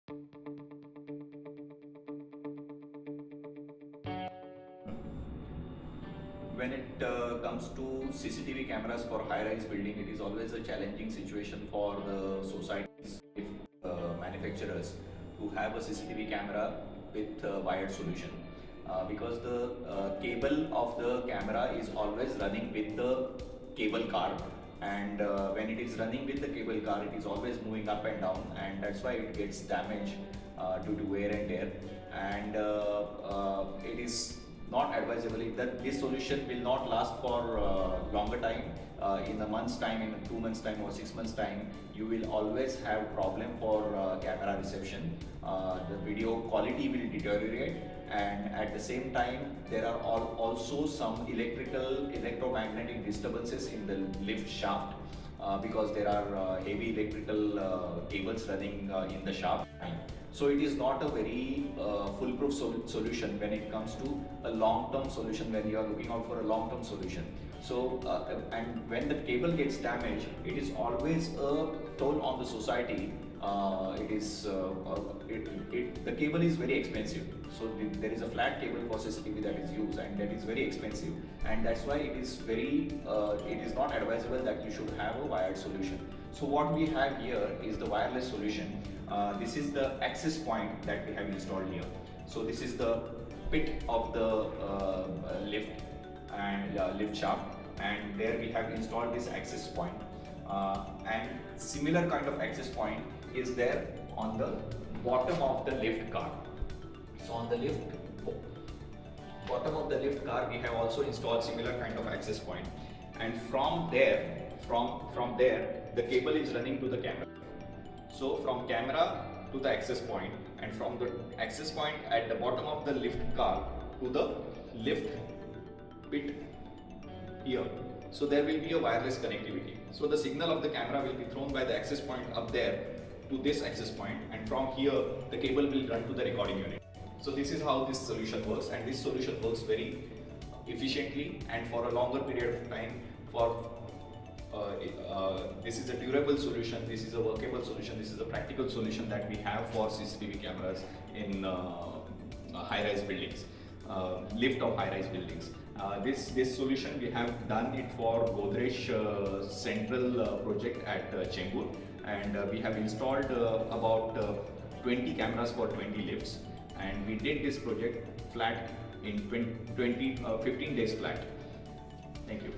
When it comes to CCTV cameras for high-rise building, it is always a challenging situation for the societies, if manufacturers, to have a CCTV camera with a wired solution, because the cable of the camera is always running with the cable car, and when it is running with the cable car, it is always moving up and down, and that's why it gets damaged due to wear and tear, and it is not advisable. That this solution will not last for longer time. In a month's time, in 2 months time or 6 months time, you will always have problem for camera reception. The video quality will deteriorate, and at the same time there are also some electromagnetic disturbances in the lift shaft, because there are heavy electrical cables running in the shaft. So it is not a very foolproof solution when it comes to a long-term solution, when you are looking out for a long-term solution. So and when the cable gets damaged, it is always a toll on the society. The cable is very expensive. So there is a flat cable for CCTV that is used, and that is very expensive, and that's why it is not advisable that you should have a wired solution. So what we have here is the wireless solution. This is the access point that we have installed here. So this is the pit of the lift and lift shaft, and there we have installed this access point. And similar kind of access point is there on the bottom of the lift car. So on the bottom of the lift car, we have also installed similar kind of access point, and from there the cable is running to the camera. So from camera to the access point, and from the access point at the bottom of the lift car to the lift pit here. So there will be a wireless connectivity. So the signal of the camera will be thrown by the access point up there to this access point, and from here the cable will run to the recording unit. So this is how this solution works, and this solution works very efficiently and for a longer period of time. This is a durable solution, this is a workable solution, this is a practical solution that we have for CCTV cameras in high-rise buildings, lift of high-rise buildings. This solution we have done it for Godrej Central project at Chembur, and we have installed about 20 cameras for 20 lifts, and we did this project flat in 15 days flat. Thank you.